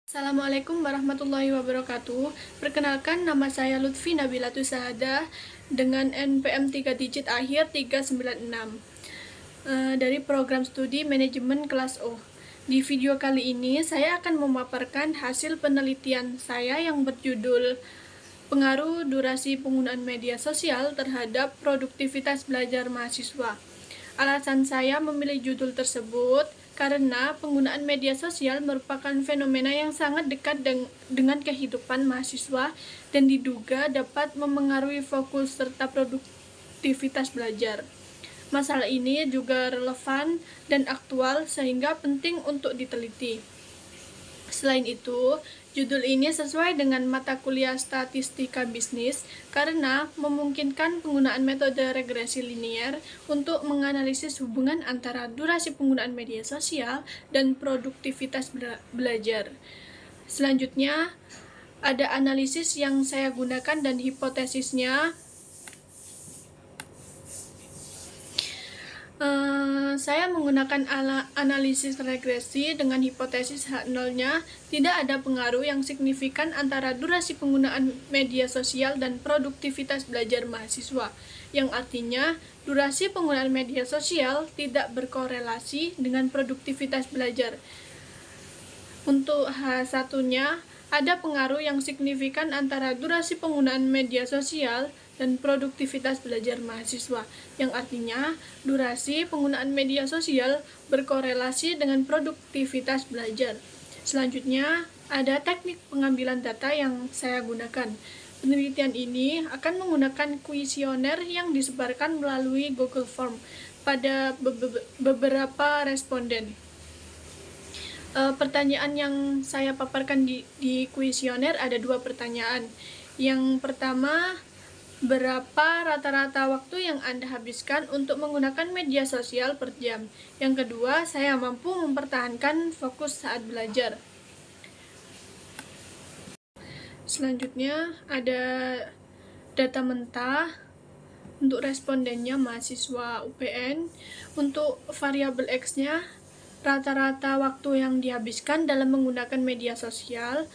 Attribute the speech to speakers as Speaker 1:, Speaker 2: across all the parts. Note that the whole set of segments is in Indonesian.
Speaker 1: Assalamualaikum warahmatullahi wabarakatuh. Perkenalkan, nama saya Lutfi Nabilatus Sahadah dengan NPM 3 digit akhir 396 dari program studi manajemen kelas O. Di video kali ini saya akan memaparkan hasil penelitian saya yang berjudul pengaruh durasi penggunaan media sosial terhadap produktivitas belajar mahasiswa. Alasan saya memilih judul tersebut karena penggunaan media sosial merupakan fenomena yang sangat dekat dengan kehidupan mahasiswa dan diduga dapat memengaruhi fokus serta produktivitas belajar. Masalah ini juga relevan dan aktual sehingga penting untuk diteliti. Selain itu, judul ini sesuai dengan mata kuliah statistika bisnis karena memungkinkan penggunaan metode regresi linier untuk menganalisis hubungan antara durasi penggunaan media sosial dan produktivitas belajar. Selanjutnya, ada analisis yang saya gunakan dan hipotesisnya. Saya menggunakan analisis regresi dengan hipotesis H0-nya tidak ada pengaruh yang signifikan antara durasi penggunaan media sosial dan produktivitas belajar mahasiswa, yang artinya durasi penggunaan media sosial tidak berkorelasi dengan produktivitas belajar. Untuk H1-nya, ada pengaruh yang signifikan antara durasi penggunaan media sosial dan produktivitas belajar mahasiswa, yang artinya durasi penggunaan media sosial berkorelasi dengan produktivitas belajar. Selanjutnya, ada teknik pengambilan data yang saya gunakan. Penelitian ini akan menggunakan kuesioner yang disebarkan melalui Google Form pada beberapa responden. Pertanyaan yang saya paparkan di kuesioner ada 2 pertanyaan. Yang pertama, berapa rata-rata waktu yang Anda habiskan untuk menggunakan media sosial per jam? Yang kedua, saya mampu mempertahankan fokus saat belajar. Selanjutnya, ada data mentah untuk respondennya mahasiswa UPN. Untuk variabel X-nya, rata-rata waktu yang dihabiskan dalam menggunakan media sosial.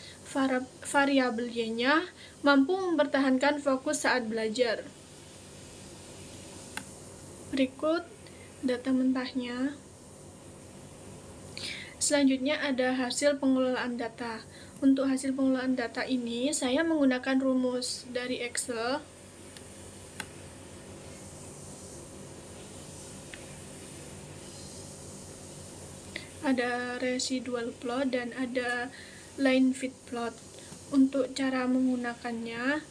Speaker 1: Variabel Y-nya mampu mempertahankan fokus saat belajar. Berikut data mentahnya. Selanjutnya ada hasil pengelolaan data. Untuk hasil pengelolaan data ini, saya menggunakan rumus dari Excel. Ada residual plot dan ada line fit plot. Untuk cara menggunakannya,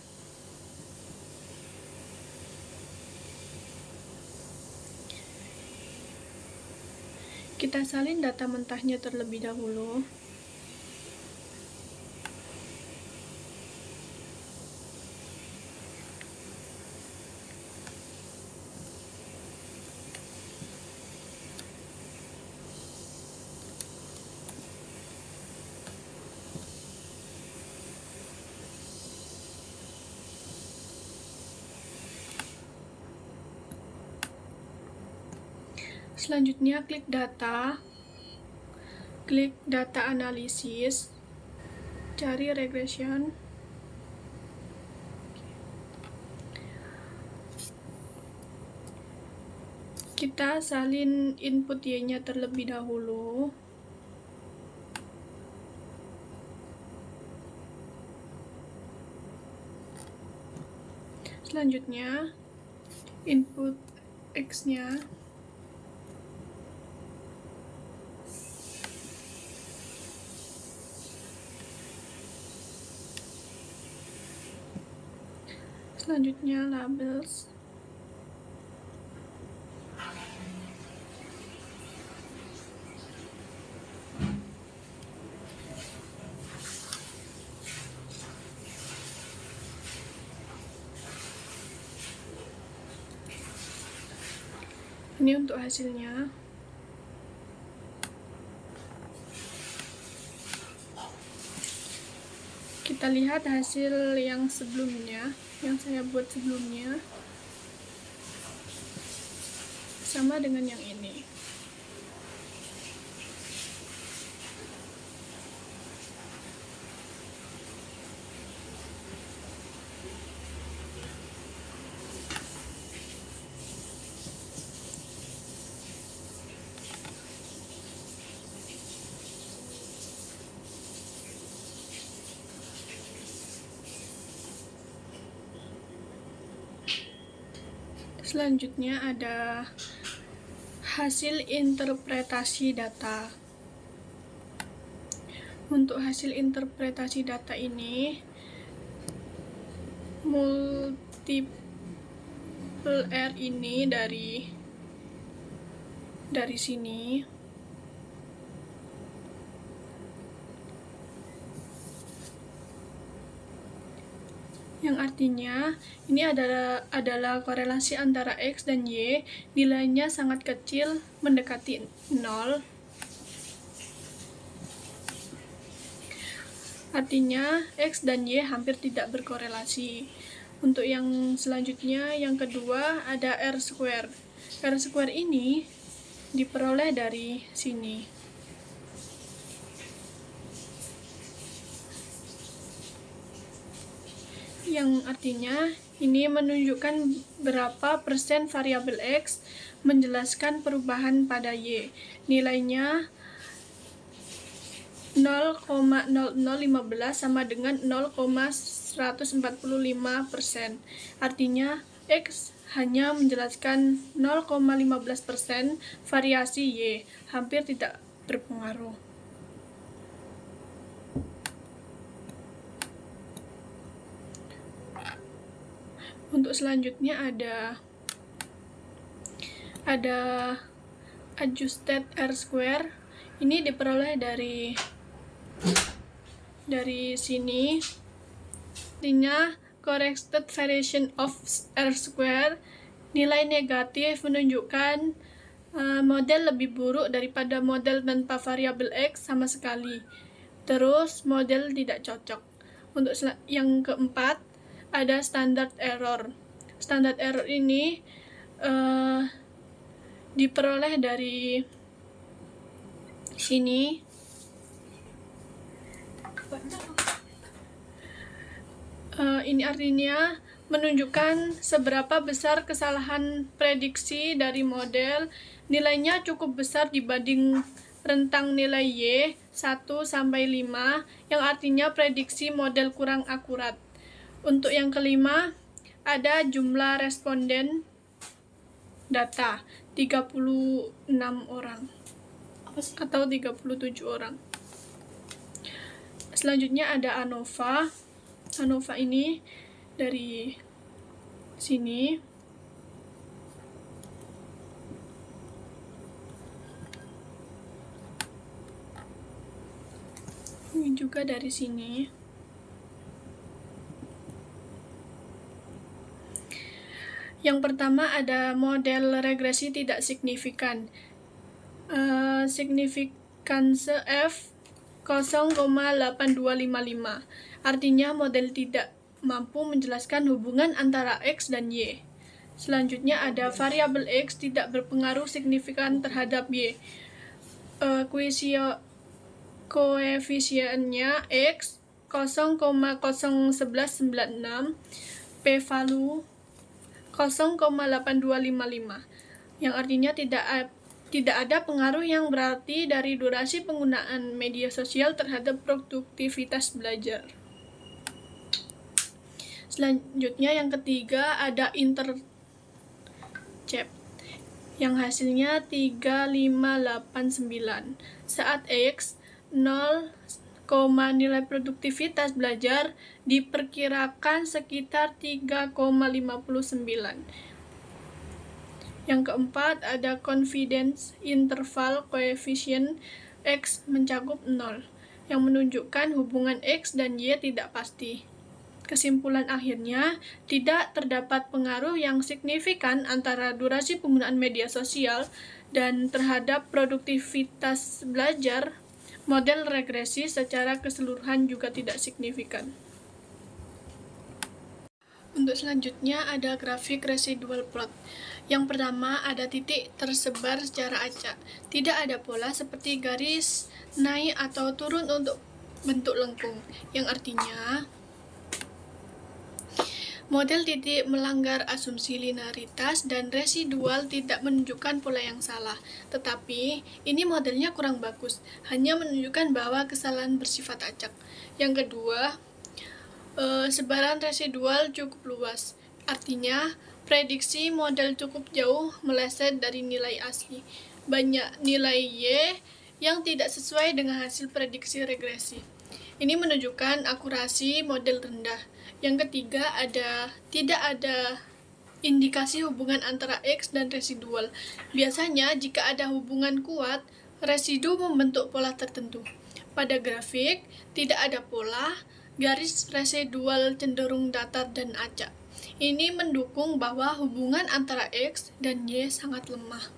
Speaker 1: kita salin data mentahnya terlebih dahulu. Selanjutnya klik data analisis, cari regression. Kita salin input Y-nya terlebih dahulu. Selanjutnya input X-nya. Selanjutnya labels. Ini untuk hasilnya. Kita lihat hasil yang sebelumnya, yang saya buat sebelumnya, sama dengan yang ini. Selanjutnya ada hasil interpretasi data. Untuk hasil interpretasi data ini, multiple R ini dari sini. Yang artinya ini adalah korelasi antara X dan Y, nilainya sangat kecil mendekati 0. Artinya X dan Y hampir tidak berkorelasi. Untuk yang selanjutnya, yang kedua ada R-square. R-square ini diperoleh dari sini. Yang artinya ini menunjukkan berapa persen variabel X menjelaskan perubahan pada Y. Nilainya 0,0015 sama dengan 0,145%. Artinya X hanya menjelaskan 0,15% variasi Y, hampir tidak berpengaruh. Untuk selanjutnya ada adjusted R-square. Ini diperoleh dari sini. Artinya corrected variation of R-square, nilai negatif menunjukkan model lebih buruk daripada model tanpa variabel X sama sekali. Terus model tidak cocok. Untuk yang keempat ada standard error. Standard error ini diperoleh dari sini. Ini artinya menunjukkan seberapa besar kesalahan prediksi dari model. Nilainya cukup besar dibanding rentang nilai Y 1 sampai 5, yang artinya prediksi model kurang akurat. Untuk yang kelima, ada jumlah responden data 36 orang atau 37 orang. Selanjutnya ada ANOVA. ANOVA ini dari sini. Ini juga dari sini. Yang pertama ada model regresi tidak signifikan. Signifikansi F 0,8255. Artinya model tidak mampu menjelaskan hubungan antara X dan Y. Selanjutnya ada variabel X tidak berpengaruh signifikan terhadap Y. Koefisiennya X 0,0196, p-value 0,8255, yang artinya tidak ada pengaruh yang berarti dari durasi penggunaan media sosial terhadap produktivitas belajar. Selanjutnya yang ketiga ada intercept, yang hasilnya 3589. Saat X 0, nilai produktivitas belajar diperkirakan sekitar 3,59. Yang keempat ada confidence interval coefficient X mencakup 0, yang menunjukkan hubungan X dan Y tidak pasti. Kesimpulan akhirnya, tidak terdapat pengaruh yang signifikan antara durasi penggunaan media sosial dan terhadap produktivitas belajar. Model regresi secara keseluruhan juga tidak signifikan. Untuk selanjutnya ada grafik residual plot. Yang pertama ada titik tersebar secara acak. Tidak ada pola seperti garis naik atau turun untuk bentuk lengkung, yang artinya model titik melanggar asumsi linearitas dan residual tidak menunjukkan pola yang salah. Tetapi ini modelnya kurang bagus, hanya menunjukkan bahwa kesalahan bersifat acak. Yang kedua, sebaran residual cukup luas. Artinya Prediksi model cukup jauh meleset dari nilai asli. Banyak nilai Y yang tidak sesuai dengan hasil prediksi regresi. Ini menunjukkan akurasi model rendah. Yang ketiga, tidak ada indikasi hubungan antara X dan residual. Biasanya, jika ada hubungan kuat, residu membentuk pola tertentu. Pada grafik, tidak ada pola, garis residual cenderung datar dan acak. Ini mendukung bahwa hubungan antara X dan Y sangat lemah.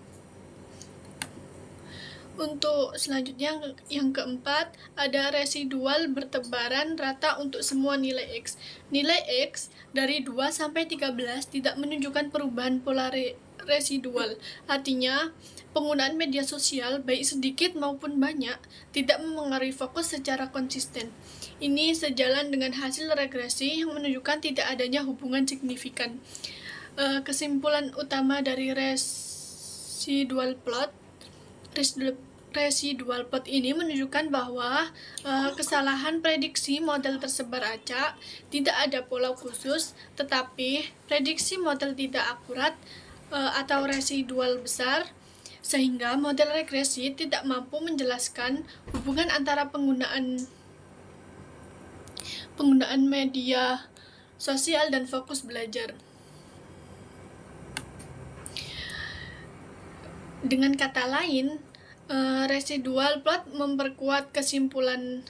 Speaker 1: Untuk selanjutnya, yang keempat, ada residual bertebaran rata untuk semua nilai X. Nilai X dari 2 sampai 13 tidak menunjukkan perubahan pola residual. Artinya, penggunaan media sosial, baik sedikit maupun banyak, tidak memengaruhi fokus secara konsisten. Ini sejalan dengan hasil regresi yang menunjukkan tidak adanya hubungan signifikan. Kesimpulan utama dari residual plot ini menunjukkan bahwa kesalahan prediksi model tersebar acak, tidak ada pola khusus, tetapi prediksi model tidak akurat atau residual besar, sehingga model regresi tidak mampu menjelaskan hubungan antara penggunaan media sosial dan fokus belajar. Dengan kata lain, residual plot memperkuat kesimpulan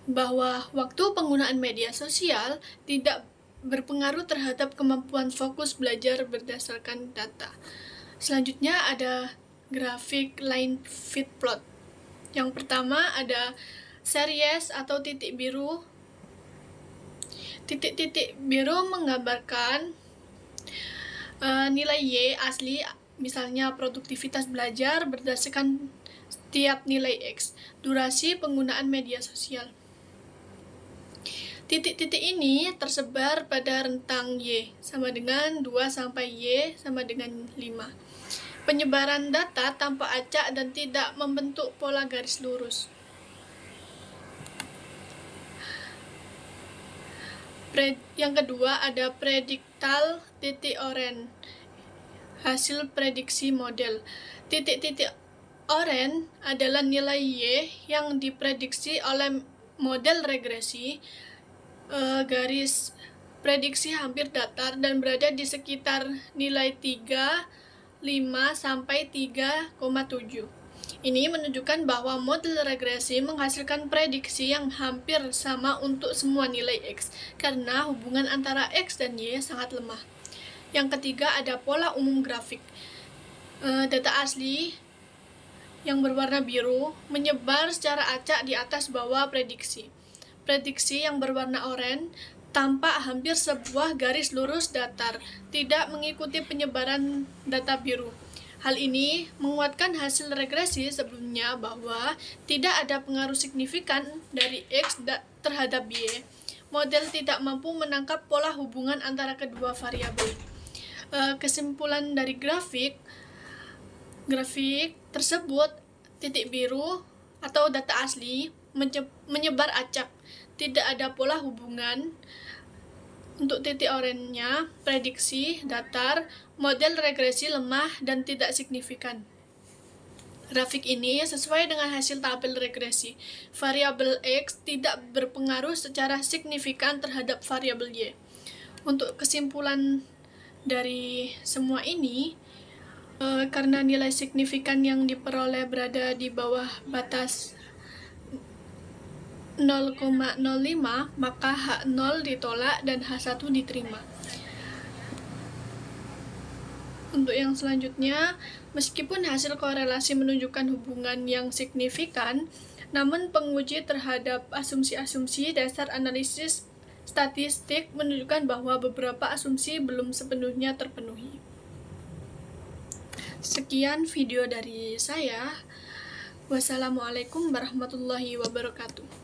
Speaker 1: bahwa waktu penggunaan media sosial tidak berpengaruh terhadap kemampuan fokus belajar berdasarkan data. Selanjutnya ada grafik line fit plot. Yang pertama ada series atau titik biru. Titik-titik biru menggambarkan nilai Y asli, misalnya produktivitas belajar berdasarkan setiap nilai X, durasi penggunaan media sosial. Titik-titik ini tersebar pada rentang Y sama dengan 2 sampai Y sama dengan 5. Penyebaran data tanpa acak dan tidak membentuk pola garis lurus. Yang kedua ada prediktal titik oranye, hasil prediksi model. Titik-titik oranye adalah nilai Y yang diprediksi oleh model regresi. Garis prediksi hampir datar dan berada di sekitar nilai 3, 5, sampai 3,7. Ini menunjukkan bahwa model regresi menghasilkan prediksi yang hampir sama untuk semua nilai X, karena hubungan antara X dan Y sangat lemah. Yang ketiga ada pola umum grafik. Data asli yang berwarna biru menyebar secara acak di atas bawah prediksi. Prediksi yang berwarna oranye tampak hampir sebuah garis lurus datar, tidak mengikuti penyebaran data biru. Hal ini menguatkan hasil regresi sebelumnya bahwa tidak ada pengaruh signifikan dari X terhadap Y. Model tidak mampu menangkap pola hubungan antara kedua variabel. Kesimpulan dari grafik tersebut, titik biru atau data asli menyebar acak, tidak ada pola hubungan. Untuk titik oranye, prediksi datar, model regresi lemah dan tidak signifikan. Grafik ini sesuai dengan hasil tabel regresi. Variabel X tidak berpengaruh secara signifikan terhadap variabel Y. Untuk kesimpulan dari semua ini, karena nilai signifikan yang diperoleh berada di bawah batas 0,05, maka H0 ditolak dan H1 diterima. Untuk yang selanjutnya, meskipun hasil korelasi menunjukkan hubungan yang signifikan, namun penguji terhadap asumsi-asumsi dasar analisis statistik menunjukkan bahwa beberapa asumsi belum sepenuhnya terpenuhi. Sekian video dari saya. Wassalamualaikum warahmatullahi wabarakatuh.